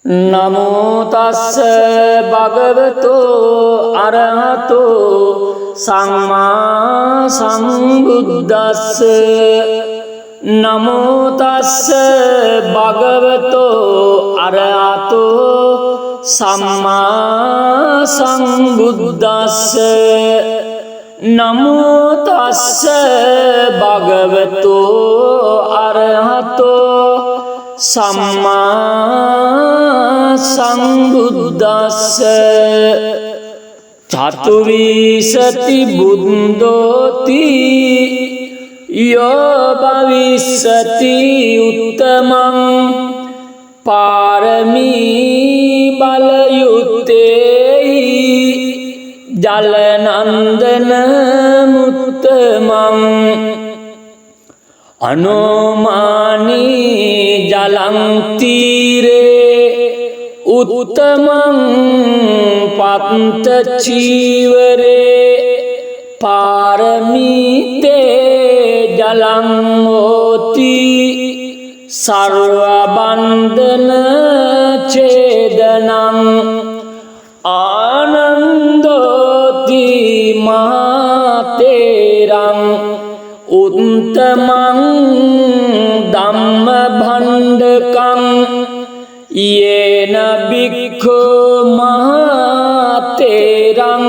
නමෝ තස්ස භගවතු අරහතු සම්මා සම්බුද්දස්ස නමෝ තස්ස භගවතු අරහතු සම්මා සම්බුද්දස්ස නමෝ තස්ස භගවතු අරහතු සම්මා සම්බුද්දස්ස චතුවිසති බුද්ධෝති යෝ භවිස්සති උත්තමං පාරමී බලයුත්තේහි ජලනන්දන මුත්තමං අනෝමානී ජලං තීරේ උත්තමං පත්ත චීවරේ පාරමීතේ ජලං හෝති සර්වබන්ධන ඡේදනං ආනන්දෝති මහතේරං උත්තමං ධම්ම භණ්ඩකං යේන භික්ඛු මහතේරං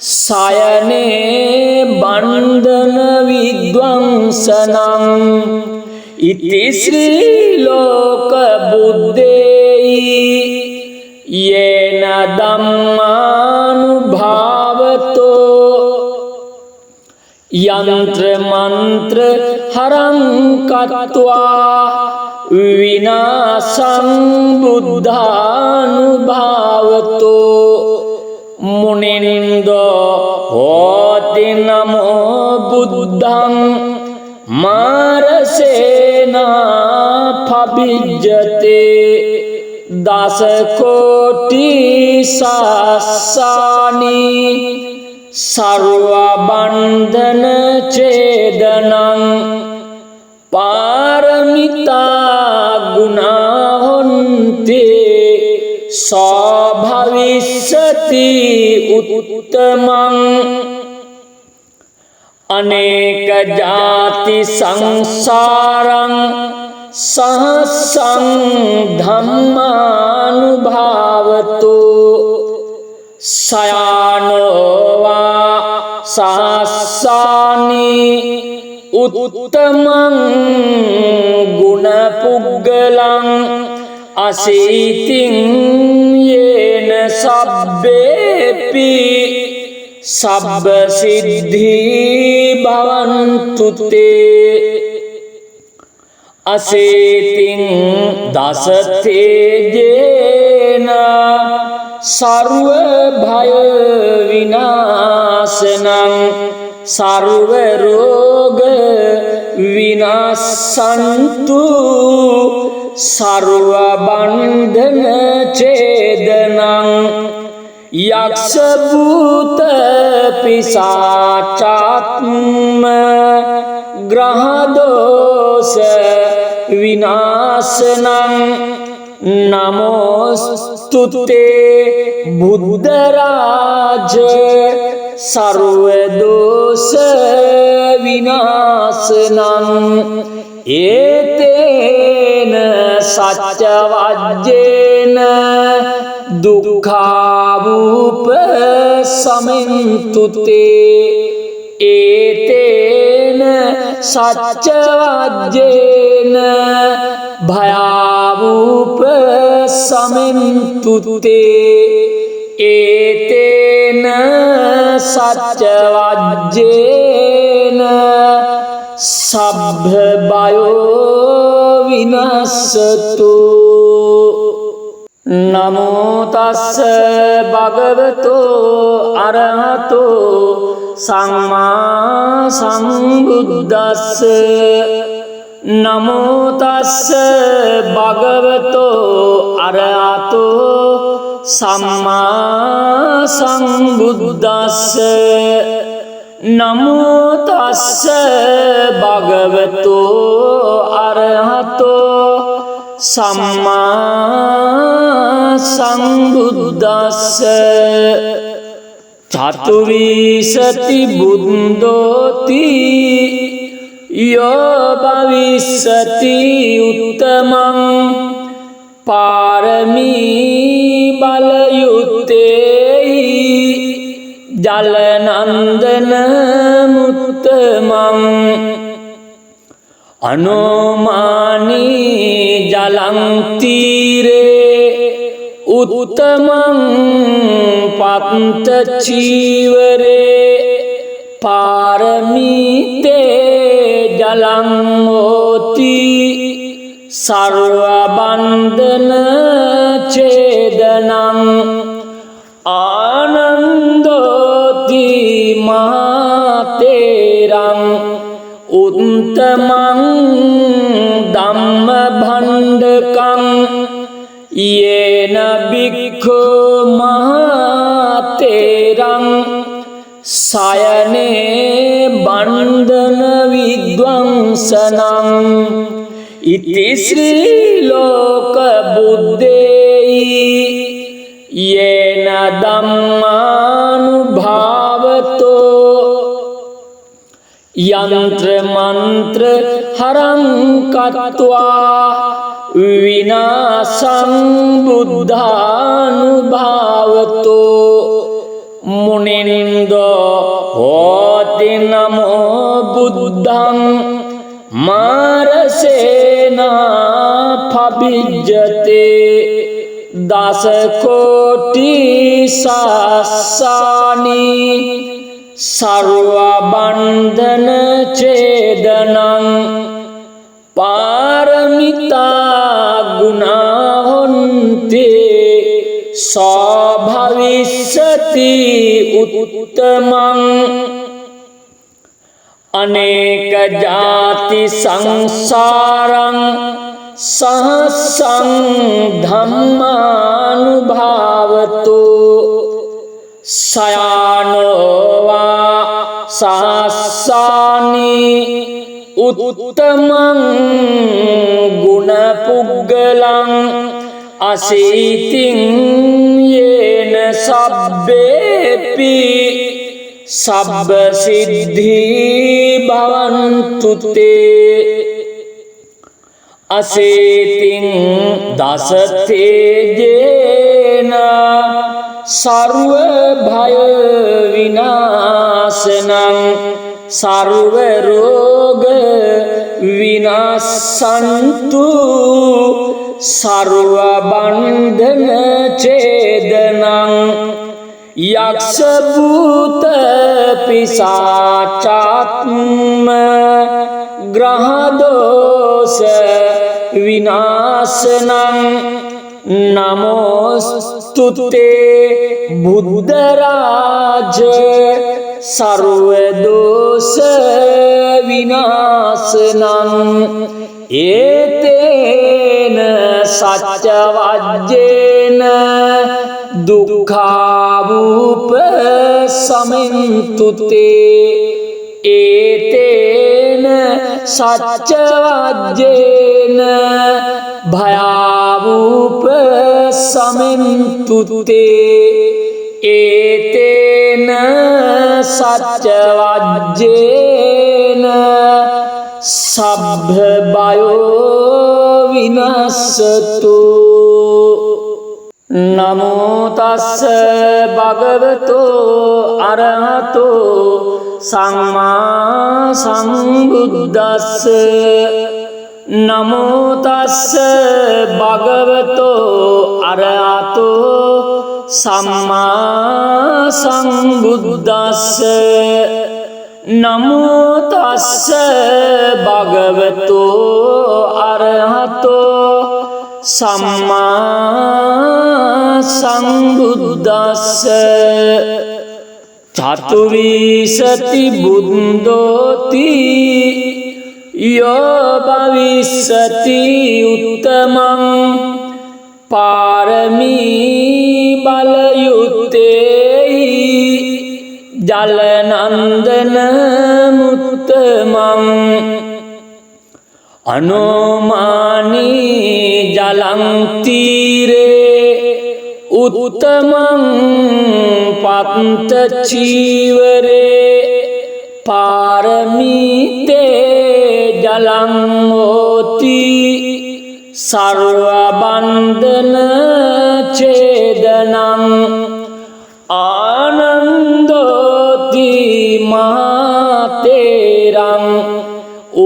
සයනේ බණ්ඩන විද්වංසනං ඉති ශ්‍රී ලෝක බුද්දේහි යේන ධම්මානුභාවතෝ යන්ත්‍ර මන්ත්‍ර හරං කତ୍වා විනාසං බුද්ධානුභාවතෝ මුනින්දෝ හෝති නමෝ බුද්ධං මාරසේනා පබිජ්ජතේ දස කෝටි සාසානි සර්වබන්ධන ඡේදනං පාරමිතා ගුණාහොන්ති සෝභවිස්සති උත්තමං අනේක ජාති සංසාරං සහසං ධම්මානුභාවතු සයානෝවා සහස්සානි උත්තමං ගුණපුග්ගලං අසීතින් යේන සබ්බේපි සබ්බ සිද්ධි භවන්තු තේ අසීතින් දස තේජේන සර්ව භය විනාශනං සර්ව රෝග විනාශන්තු සර්ව බන්ධන ඡේදනං යක්ෂ භූත පිසාචාත්ම ග්‍රහ දෝෂ විනාශනං නමෝස්තුතේ බුද්ධ රාජ සර්ව දෝෂ විනාශනං ඒතේන සච්ච වජ්ජේන දුක්ඛාවූප සමින්තුතේ ඒතේන සච්ච වජ්ජේන භයාවූප සමින්තුතේ ඒතේන සච්ච වජ්ජේන සබ්බ බයෝ විනස්සතු නමෝ තස්ස භගවතු අරහතු සම්මා සම්බුද්දස්ස නමෝ තස්ස භගවතු අරහතු සම්මා සම්බුද්දස්ස නමෝ තස්ස භගවතු අරහතු සම්මා සම්බුද්දස්ස චතුවිසති බුද්ධෝති යෝ භවිස්සති උත්තමං පාරමී බලයුත්තේහි ජලනන්දන මුත්තමං අනෝමානී ජලං තීරේ උත්තමං පත්ත චීවරේ පාරමීතේ ජලං හෝති සර්ව බන්ධන ඡේදනං ආනන්දෝති මහතේරං උත්තමං ධම්ම භණ්ඩකං යේන බික්ඛෝ මහතේරං සයනේ බන්ධන විද්වංසනං ඉති ශ්‍රී ලෝක බුද්දේහි යේන ධම්මානුභාවතෝ යන්ත්‍ර මන්ත්‍ර හරං කତ୍වා විනාසං බුද්ධානුභාවතෝ මුනින්දෝ හෝති නමෝ බුද්ධං මාරසේනා පබිජ්ජතේ දස කෝටි සාසානි සර්ව බන්ධන ඡේදනං පාරමිතා ගුණාහොන්ති සෝභවිස්සති උත්තමං අනේක ජාති සංසාරං සහසං ධම්මානුභාවතෝ සයානෝවා සහස්සානි උත්තමං ගුණපුග්ගලං අසීතින් යේන සබ්බේපි සබ්බ සිද්ධි භවන්තු තේ අසීතින් දසතේජේන සර්ව භය විනාශනං සර්ව රෝග විනාශන්තු සර්ව බන්ධන ඡේදනං යක්ෂ භූත පිසාචාත්ම ග්‍රහ දෝෂ විනාශනං නමෝස්තුතේ බුද්ධ රාජ සර්ව දෝෂ විනාශනං ඒතේන සච්ච වජ්ජේන දුක්ඛාවූප සමින්තුතේ ඒතේන සච්ච වජ්ජේන භයාවූප සමින්තුතේ ඒතේන සච්ච වජ්ජේන සබ්බ බයෝ විනස්සතු නමෝ තස්ස භගවතෝ අරහතෝ සම්මා සම්බුද්දස්ස නමෝ තස්ස භගවතෝ අරහතෝ සම්මා සම්බුද්දස්ස නමෝ තස්ස භගවතෝ අරහතෝ සම්මා සම්බුද්දස්ස චතුවිසති බුද්ධෝති යෝ භවිස්සති උත්තමං පාරමී බලයුත්තේහි ජලනන්දන මුත්තමං අනෝමානී ජලං තීරේ उत्तमं पन्त चीवरे पारमीते जलं होति सर्वबन्धन छेदनं आनन्दोति महातेरं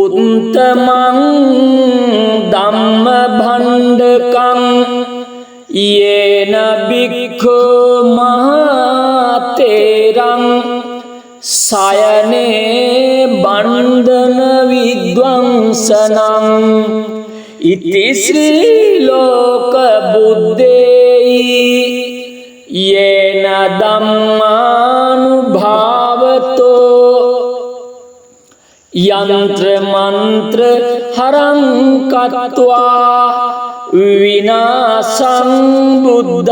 उत्तमं धम्मभण्डकं येन भिक्खु महातेरं सायने बंधन विद्वंसनं इति श्रीलोक बुद्धेयि येन धम्मानुभावतो यंत्र मंत्र हरं कत्वा विनाशं बुद्धानुभावतो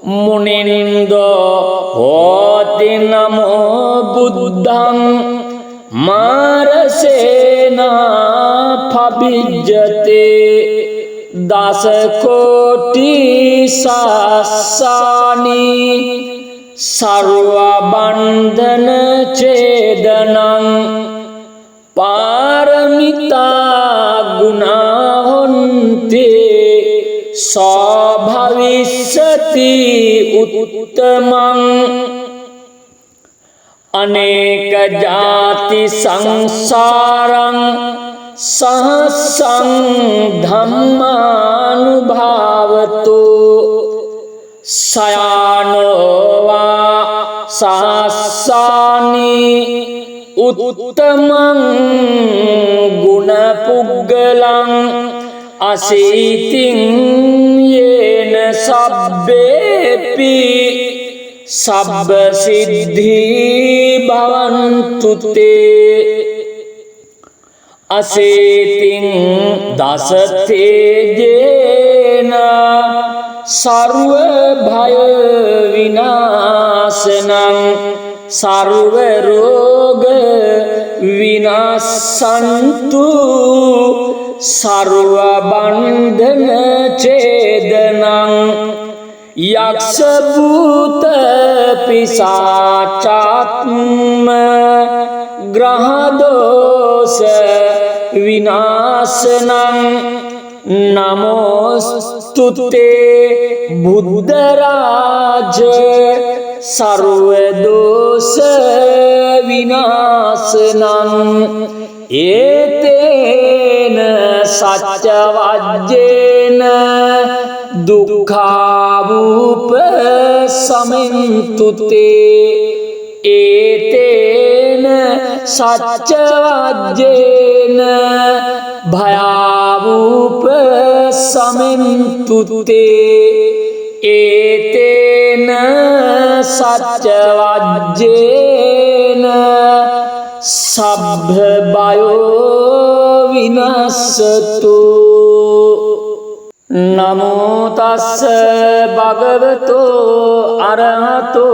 मुनिन्दो होति नमो बुद्धं मारसेना फभिज्यते दशकोटि सहस्राणि सर्वबन्धन छेदनं पारमिता गुणा होन्ति भविष्यति उत्तमं अनेक जाति संसारं सहस्रं धम्मानुभावतो सयानो वा सहस्राणि उत्तमं गुणपुग्गलं अशीतिं येन सब्बेपि सब्बसिद्धि भवन्तु ते अशीतिं दशतेजेन सर्वभयविनाशनं सर्वरोग विनाशन्तु सर्वबन्धन छेदनं यक्षभूत पिशाचात्म ग्रहदोष विनाशनं नमोस्तुते बुद्धराज सर्वदोष विनाशनं एतेन सत्यवाज्येन दुःखावुपशमन्तु ते एतेन सत्यवाज्येन भयावुपशमन्तु ते एतेन सत्यवाज्येन सभ्भयो विनश्यतु। नमो तस्स भगवतो अरहतो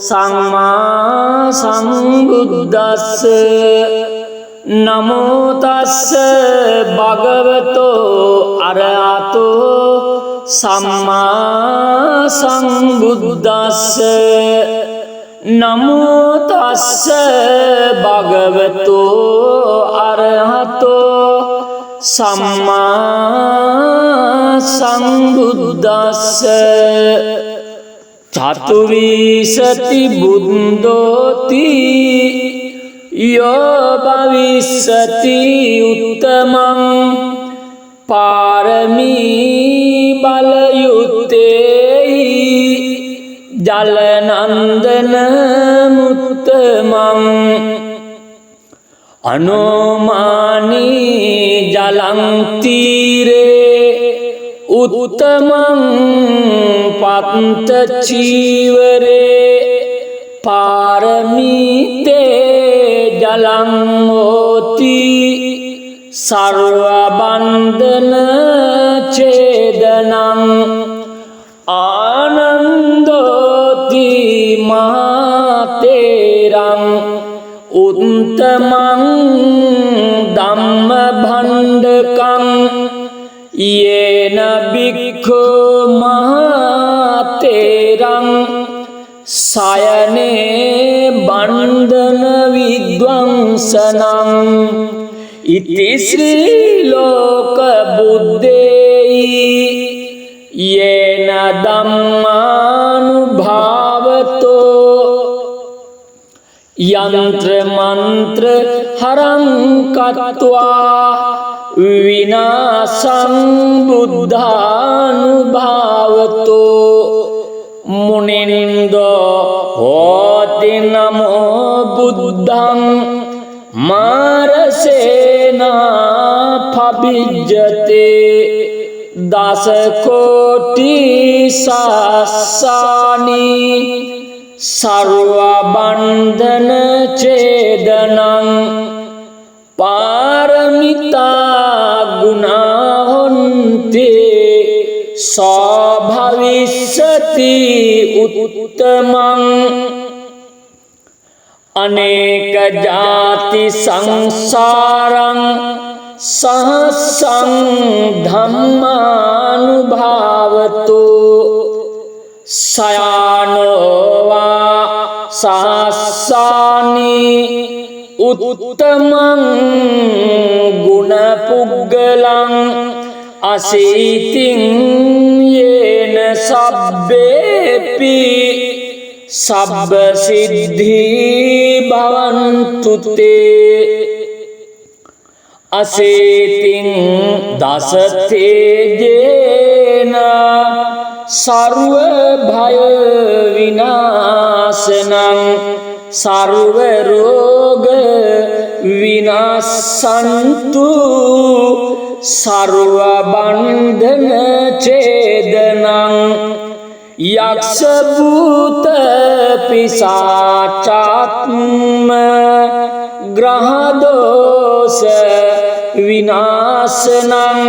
सम्मा सम्बुद्धस्स नमो तस्स भगवतो अरहतो सम्मा सम्बुद्धस्स नमो तस्स भगवतो अरहतो सम्मा सम्बुद्धस्स चतुर्विंशति बुद्धोति यो भविष्यति उत्तमं पारमी बलयुक्तेहि जलनन्दनमुत्तमम् अनोमानि जलं तीरे उत्तमं पन्तचीवरे पारमीते जलं होति सर्वबन्धन छेदनं आनन्दोति महातेरं उत्तमं धम्मभण्डकं येन येन भिक्खु महातेरं සයනේ බන්ධන විද්වංසනං ඉති ශ්‍රී ලෝක බුද්දේයි යේන ධම්මානුභාවතෝ යන්ත්‍ර මන්ත්‍ර හරං කତ୍වා විනාසං බුද්ධානුභාවතෝ මුනින්දෝ හෝති නමෝ බුද්ධං මාරසේනා පබිජ්ජතේ දස කෝටි සාසානි සර්ව බන්ධන ඡේදනං පාරමිතා ගුණාහොන්ති සෝභවිස්සති උත්තමං අනේක ජාති සංසාරං සහසං ධම්මානුභාවතෝ සයානෝවා සහස්සානි උත්තමං ගුණපුග්ගලං අසීතින් යේන සබ්බේපි සබ්බ සිද්ධී භවන්තු තේ අසීතින් දස තේජේන සර්ව භය විනාශනං සර්ව රෝග විනාශන්තු සර්ව බන්ධන ඡේදනං යක්ෂ භූත පිසාචාත්ම ග්‍රහ දෝෂ විනාශනං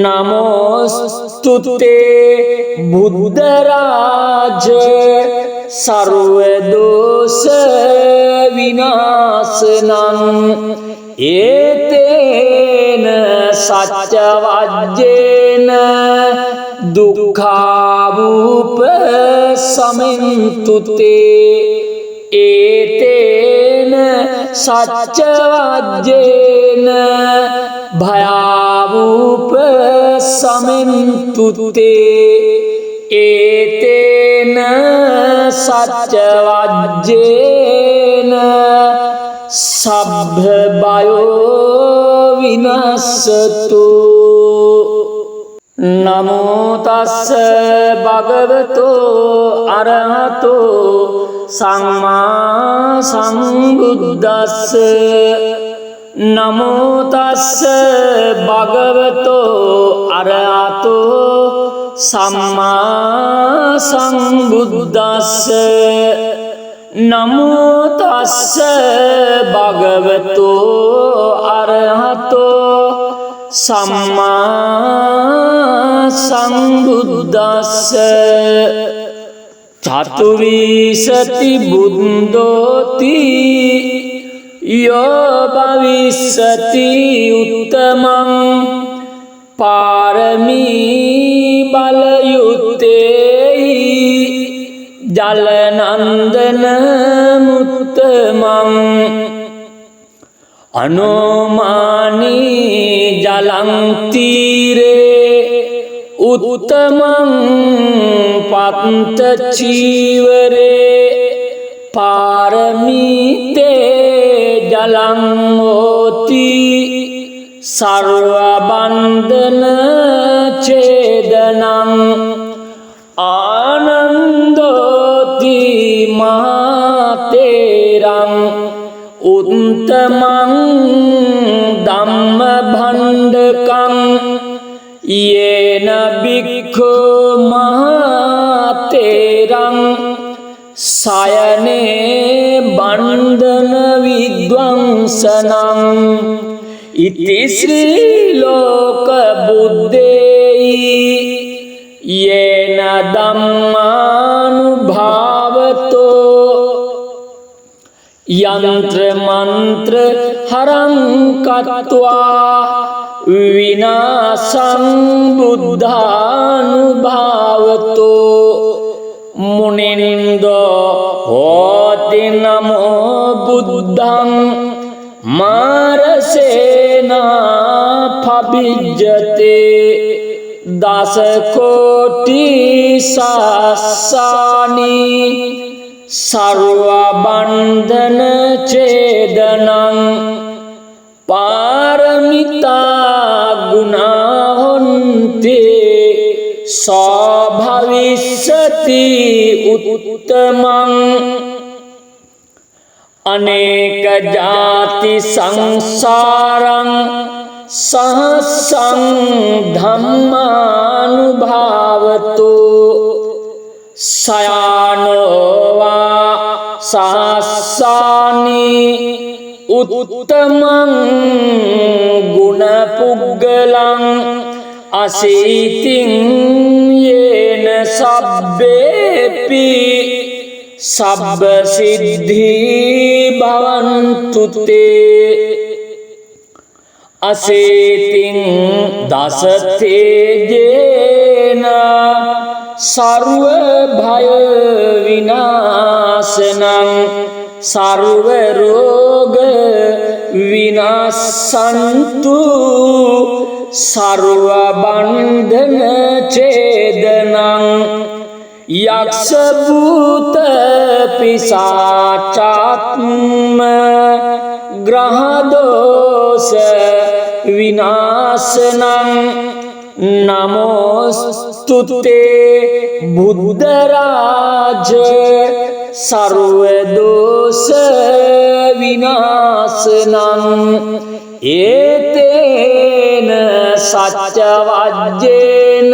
නමෝස්තුතේ බුද්ධ රාජ සර්ව දෝෂ විනාශනං ඒතේන සච්ච වජ්ජේන දුක්ඛාවූප සමින්තුතේ ඒතේන සච්ච වජ්ජේන භයාවූප සමින්තුතේ ඒතේන සච්ච වජ්ජේන සබ්බ බයෝ විනස්සතු නමෝ තස්ස භගවතෝ අරහතෝ සම්මා සම්බුද්දස්ස නමෝ තස්ස භගවතෝ අරහතෝ සම්මා සම්බුද්දස්ස නමෝ තස්ස භගවතෝ අරහතෝ සම්මා සම්බුද්දස්ස චතුවිසති බුද්ධෝති යෝ භවිස්සති උත්තමං පාරමී බලයුත්තේ ජලනන්දන මුත්තමං අනෝමානී ජලං තීරේ උත්තමං පත්ත චීවරේ පාරමීතේ ජලං හෝති සර්ව බන්ධන ඡේදනං ආනන්දෝති මහතේරං උත්තමං ධම්ම භණ්ඩකං යේන භික්ඛු මහතේරං සයනේ බන්ධන විද්වංසනං ඉති ශ්‍රී ලෝක බුද්දේයි යේන ධම්මානුභාවතෝ යන්ත්‍ර මන්ත්‍ර හරං කତ୍වා විනාසං බුද්ධානුභාවතෝ මුනින්දෝ හෝති නමෝ බුද්ධං මාරසේනා පබිජ්ජතේ දසකෝටි සාසානි සර්වබන්ධන ඡේදනං පාරමිතා ගුණාහොන්තේ සෝභවිස්සති උත්තමං අනේක ජාති සංසාරං සහසං ධම්මානුභාවතෝ සයානෝවා සහස්සානි උත්තමං ගුණපුග්ගලං අසීතින් යේන සබ්බේපි සබ්බ සිද්ධි භවන්තු තේ අසීතින් දසතේජේන සර්ව භය විනාශනං සර්ව රෝග විනාශන්තු සර්ව බන්ධන ඡේදනං යක්ෂ භූත පිසාචාත්ම ග්‍රහ දෝෂ විනාශනං නමෝස්තුතේ බුද්ධ රාජ සර්ව දෝෂ විනාශනං ඒතේන සච්ච වජ්ජේන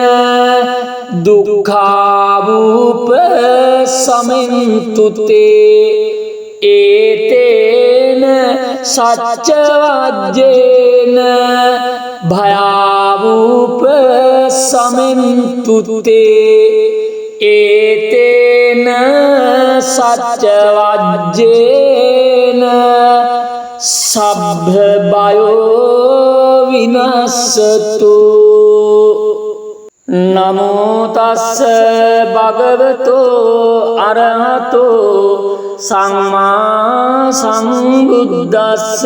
දුක්ඛාවූප සමින්තුතේ ඒතේන සච්ච වජ්ජේන භයාවූප සමින්තුතේ ඒතේන සච්ච වජ්ජේන සබ්බ බයෝ විනස්සතු නමෝ තස්ස භගවතෝ අරහතෝ සම්මා සම්බුද්දස්ස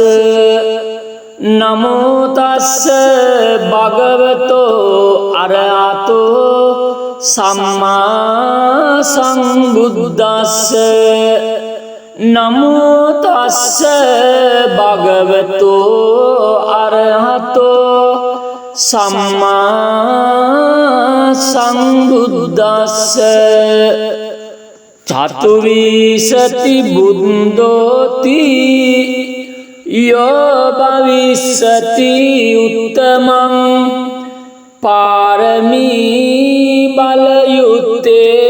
නමෝ තස්ස භගවතෝ අරහතෝ සම්මා සම්බුද්දස්ස නමෝ තස්ස භගවතෝ අරහතෝ සම්මා සම්බුද්දස්ස චතුවිසති බුද්ධෝති යෝ භවිස්සති උත්තමං පාරමී බලයුත්තේ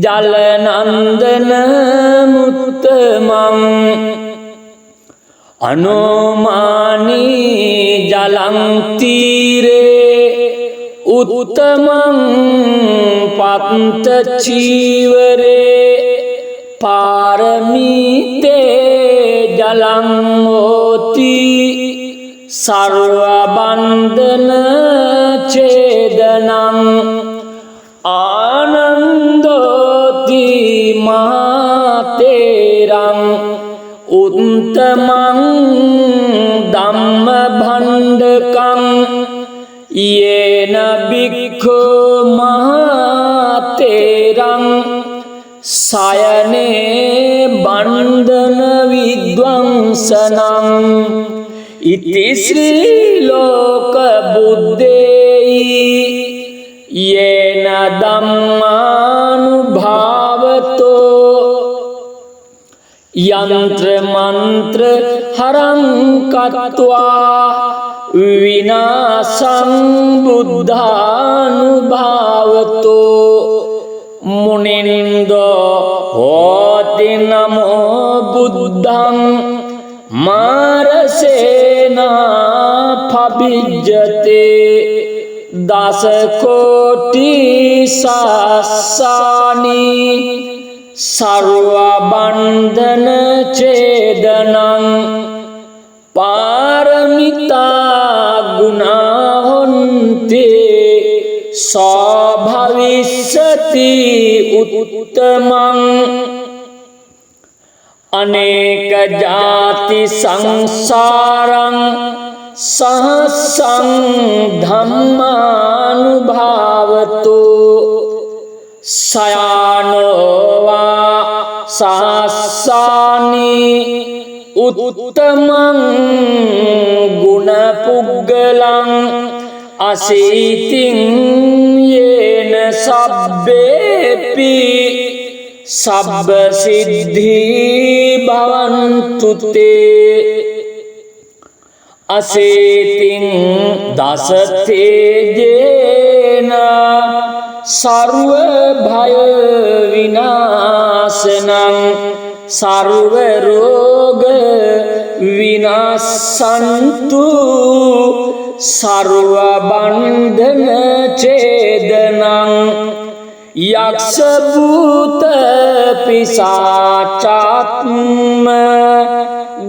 ජලනන්දන මුත්තමං අනෝමානී ජලං තීරේ උත්තමං පත්ත චීවරේ පාරමීතේ ජලං හෝති සර්වබන්ධන ඡේදනං ආනන්දෝති මහතේරං උත්තමං ධම්ම භණ්ඩකං යේන භික්ඛෝ මහතේරං සයනේ බන්ධන විද්වංසනං ඉති ශ්‍රී ලෝක බුද්දේයි යේන ධම්මානුභාවතෝ යන්ත්‍ර මන්ත්‍ර හරං කତ୍වා විනාසං බුද්ධානුභාවතෝ මුනින්දෝ හෝති නමෝ බුද්ධං මාරසේනා පබිජ්ජතේ දසකෝටි සාසානි සර්වබන්ධන ඡේදනං පාරමිතා ගුණාහොන්ති සෝභවිස්සති උත්තමං අනේක ජාති සංසාරං සහසං ධම්මානුභාවතු සයානෝවා සහස්සානි උත්තමං ගුණපුග්ගලං අසීතින් යේන සබ්බේපි සබ්බ සිද්ධී භවන්තු තේ අසීතින් දස තේජේන සර්ව භය විනාශනං සර්ව රෝග විනාශන්තු සර්ව බන්ධන ඡේදනං යක්ෂ භූත පිසාචාත්ම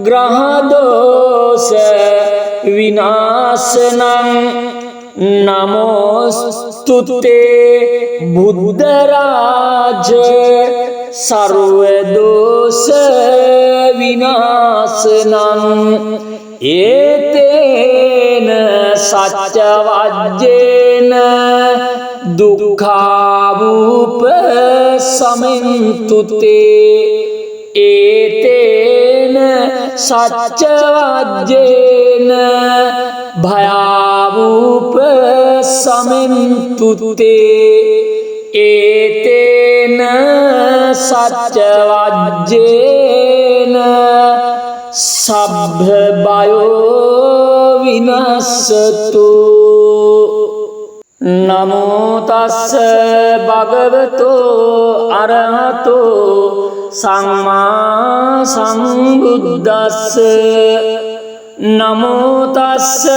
ග්‍රහ දෝෂ විනාශනං නමෝස්තුතේ බුද්ධ රාජ සර්ව දෝෂ විනාශනං ඒතේන සච්ච වජ්ජේන දුක්ඛාවූප සමින්තුතේ ඒතේන සච්ච වජ්ජේන භයාවූප සමින්තුතේ ඒතේන සච්ච වජ්ජේන සබ්බ බයෝ විනස්සතු නමෝ තස්ස භගවතෝ අරහතෝ සම්මා සම්බුද්දස්ස නමෝ තස්ස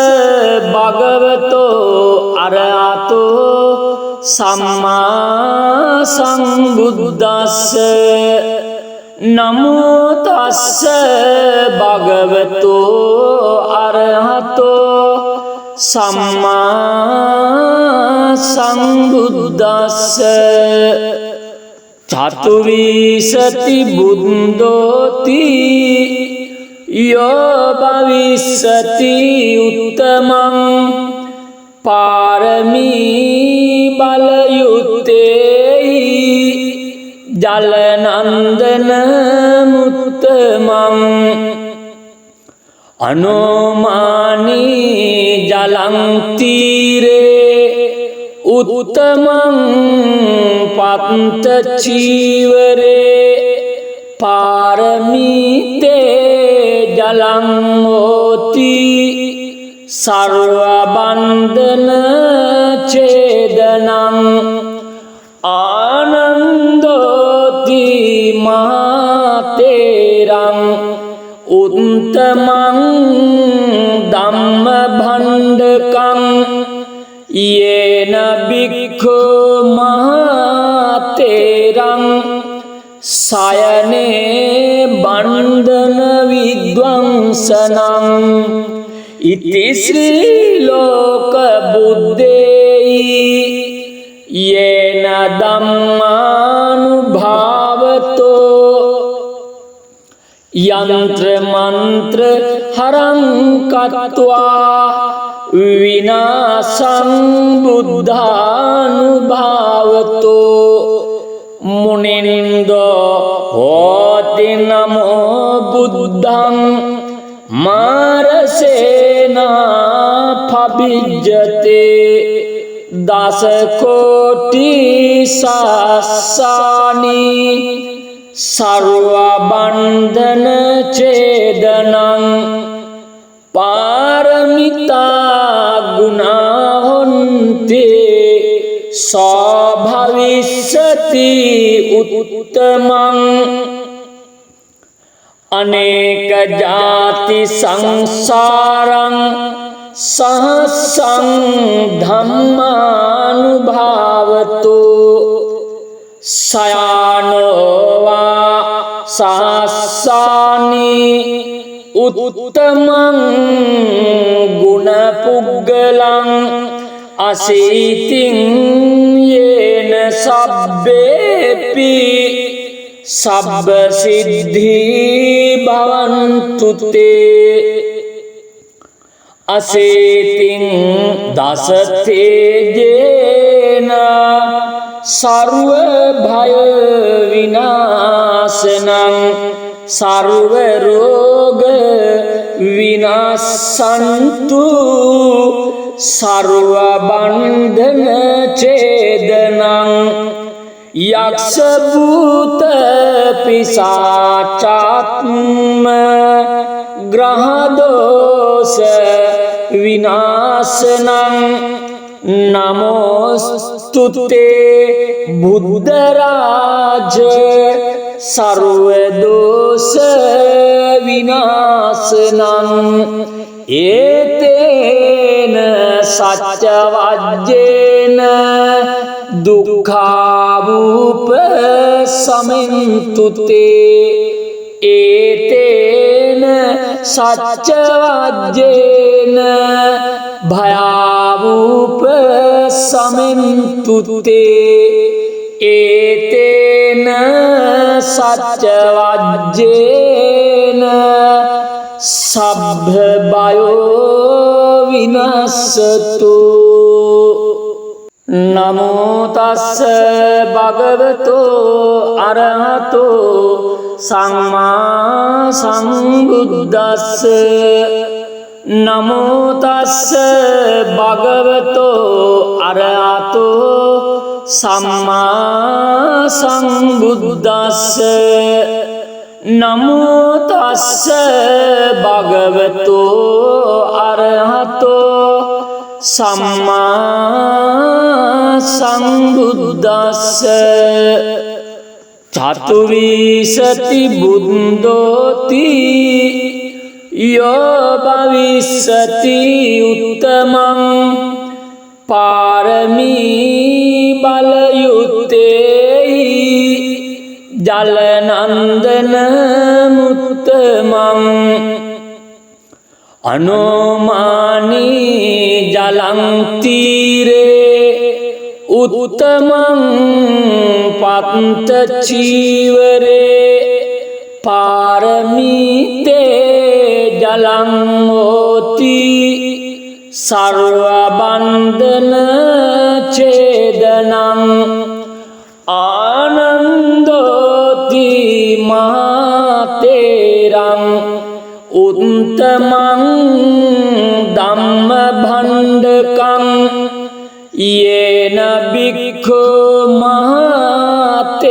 භගවතෝ අරහතෝ සම්මා සම්බුද්දස්ස නමෝ තස්ස භගවතෝ අරහතෝ සම්මා සම්බුද්දස්ස චතුවිසති බුද්ධෝති යෝ භවිස්සති උත්තමං පාරමී බලයුත්තේහි ජලනන්දන මුත්තමං අනෝමානී ජලං තීරේ උත්තමං පත්ත චීවරේ පාරමීතේ ජලං හෝති සර්ව බන්ධන ඡේදනං ආනන්දෝති මහතේරං උත්තමං ධම්ම භණ්ඩකං යේන භික්ඛෝ මහතේරං සයනේ බන්ධන විද්වංසනං ඉති ශ්‍රී ලෝක බුද්දේහි යේන ධම්මානුභාවතෝ යන්ත්‍ර මන්ත්‍ර හරං කତ୍වා විනාසං බුද්ධානුභාවතෝ මුනින්දෝ හෝති නමෝ බුද්ධං මාරසේනා පබිජ්ජතේ දස කෝටි සාසානි සර්ව බන්ධන ඡේදනං පාරමිතා ගුණාහොන්ති සෝභවිස්සති උත්තමං අනේක ජාති සංසාරං සහසං ධම්මානුභාවතු සයානෝවා සහස්සානි උත්තමං ගුණ පුග්ගලං අසීතින් යේන සබ්බේපි සබ්බ සිද්ධී භවන්තු තේ අසීතින් දස තේජේන සර්ව භය විනාශනං සර්ව රෝග විනාශන්තු සර්ව බන්ධන ඡේදනං යක්ෂ භූත පිසාචාත්ම ග්‍රහ දෝෂ විනාශනං නමෝස්තුතේ බුද්ධ රාජ සර්ව දෝෂ විනාශනං ඒතේන සච්ච වජ්ජේන දුක්ඛාවූප සමින්තුතේ ඒතේන සච්ච වජ්ජේන භයාවූප සමින්තුතේ ඒතේන සච්ච වජ්ජේන සබ්බ බයෝ විනස්සතු නමෝ තස්ස භගවතෝ අරහතෝ සම්මා සම්බුද්දස්ස නමෝ තස්ස භගවතෝ අරහතෝ සම්මා සම්බුද්දස්ස නමෝ තස්ස භගවතෝ අරහතෝ සම්මා සම්බුද්දස්ස චතුවිසති බුද්ධෝති යෝ භවිස්සති උත්තමං පාරමී බලයුත්තේ ජලනන්දන මුත්තමං අනෝමානී ජලං තීරේ උත්තමං පත්ත චීවරේ පාරමීතේ ජලං හෝති සර්ව බන්ධන ඡේදනං ආනන්දෝති මහතේරං උත්තමං ධම්ම භණ්ඩකං යේන භික්ඛු මහතේරං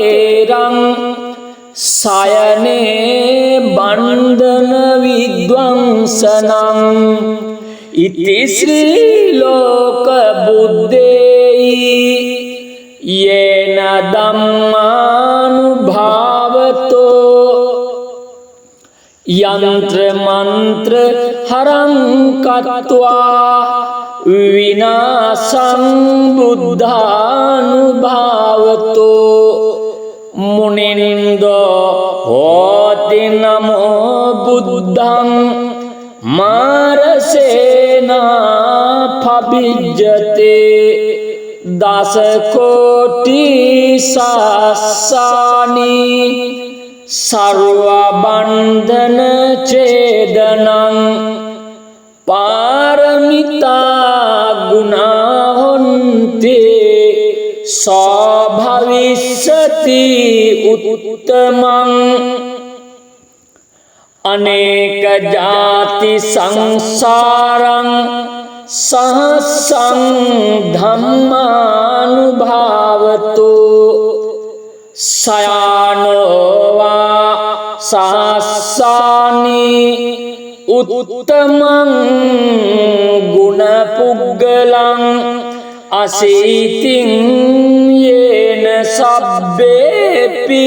සයනේ බන්ධන විද්වංසනං ඉති ශ්‍රී ලෝක බුද්දේයි යේන ධම්මානුභාවතෝ යන්ත්‍ර මන්ත්‍ර හරං කତ୍වා විනාසං බුද්ධානුභාවතෝ මුනින්දෝ හෝති නමෝ බුද්ධං මාරසේනා පබිජ්ජතේ දස කෝටි සාසානි සර්ව බන්ධන ඡේදනං පාරමිතා ගුණාහොන්ති සෝභවිස්සති උත්තමං අනේක ජාති සංසාරං සහසං ධම්මානුභාවතෝ සයානෝවා සහස්සානි උත්තමං ගුණ පුග්ගලං අසීතින් යේන සබ්බේපි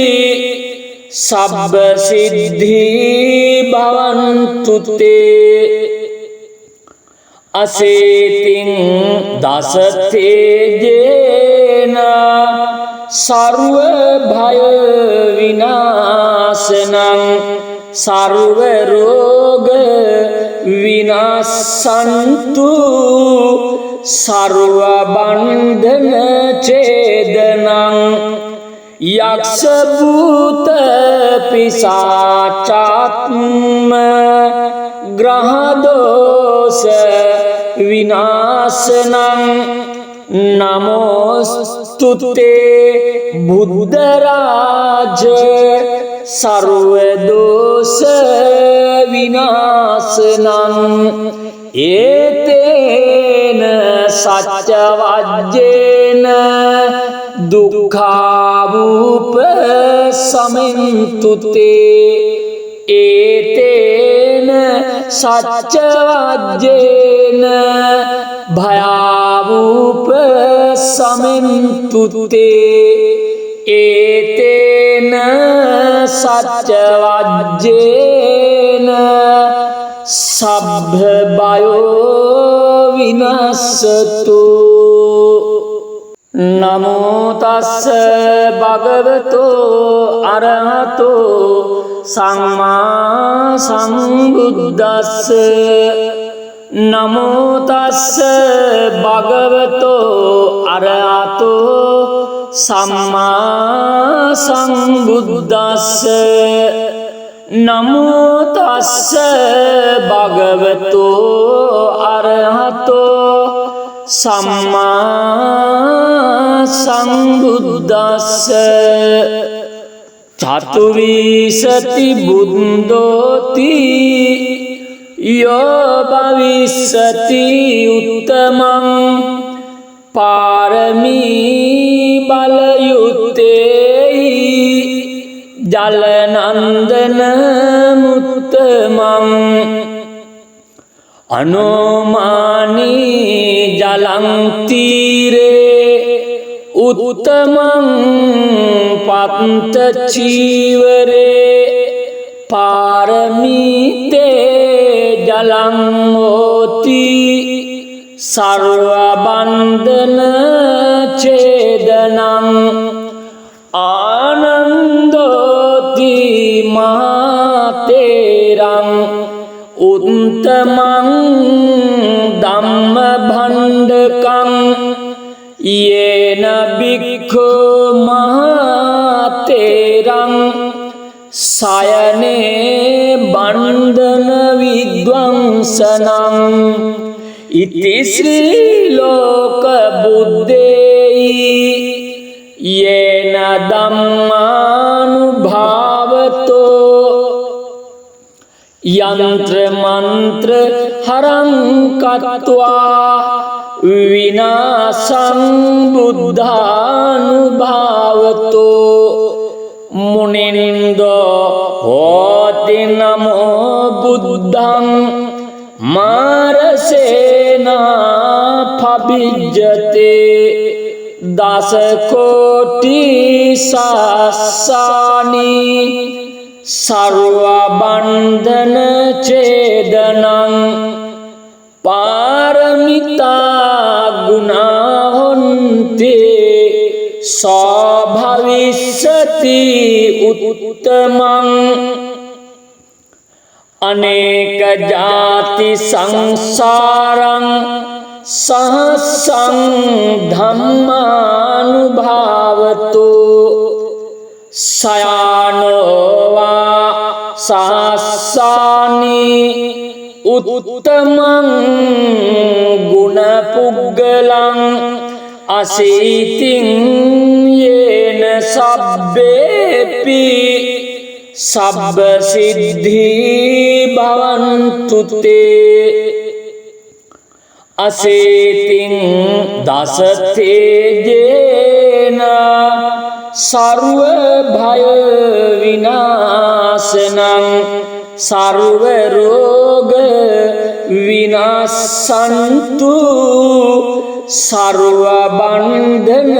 සබ්බ සිද්ධී භවන්තු තේ අසීතින් දස තේජේන සර්ව භය විනාශනං सर्व रोग विनाशन्तु सर्व बंधन छेदनं यक्ष भूत पिशाचात्म ग्रह दोष विनाशनं नमोस्तुते बुद्धराज सर्वदोष विनाशनं एतेन सच्चवज्जेन दुःखावुपशमन्तु ते एतेन सच्चवज्जेन भयावुपशमन्तु ते एतेन सच्चवज्जेन सभ्भयो विनश्यतु। नमो तस्स भगवतो अरहतो सम्मा सम्बुद्दस्स नमो तस्स भगवतो अरहतो सम्मा सम्बुद्दस्स नमो तस्स भगवतो अरहतो सम्मा सम्बुद्दस्स चतुर्विंशति बुद्धोति यो भविष्यति उत्तमं पारमी बलयुते जलनन्दनमुत्तमम् अनोमानी जलं तीरे उत्तमं पन्तचीवरे पारमीते जलं होति सर्वबन्धन छेदनम् आनन्दोति महातेरम् उत्तमं धम्मभण्डकं येन भिक्खु महातेरं शयने बन्धनविध्वंसनम् इति श्रीलोकबुद्धेहि येन धम्मानुभावतो यंत्र मंत्र हरं कत्वा विनाशं बुद्धानुभावतो मुनिन्दो होति नमो बुद्धं मारसेना फभिज्यते दशकोटि सहस्राणि सर्वबन्धन छेदनं पारमिता गुणाहोन्ते भविष्यति उत्तमं अनेक जाति संसारं सहस्रं धम्मानुभावतो शयानो वा सहस्राणि उत्तमं गुणपुग्गलं अशीतिं येन सब्बेऽपि सब्बसिद्धि भवन्तु ते अशीतिं दशतेजेन सर्वभय विनाशनं सर्वरोग विनाशन्तु सर्वबन्धन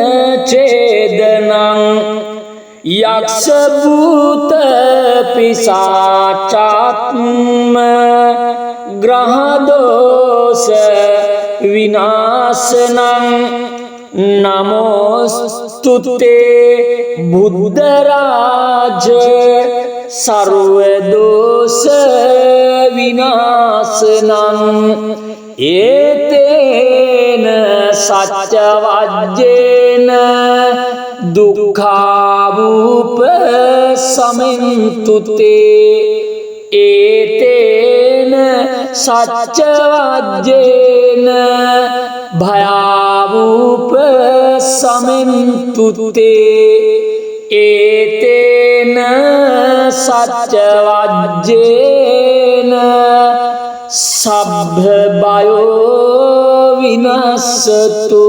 छेदनं यक्षभूत पिशाचात्म ग्रहदोष विनाशनं නමෝස්තුතේ බුද්ධරාජ සර්ව දෝෂ විනාශනං ඒතේන සච්ච වජ්ජේන දුක්ඛාවූප සමින්තුතේ ඒතේන සච්ච වජ්ජේන භයාවූප සමින්තුතේ ඒතේන සච්ච වජ්ජේන සබ්බ බයෝ විනස්සතු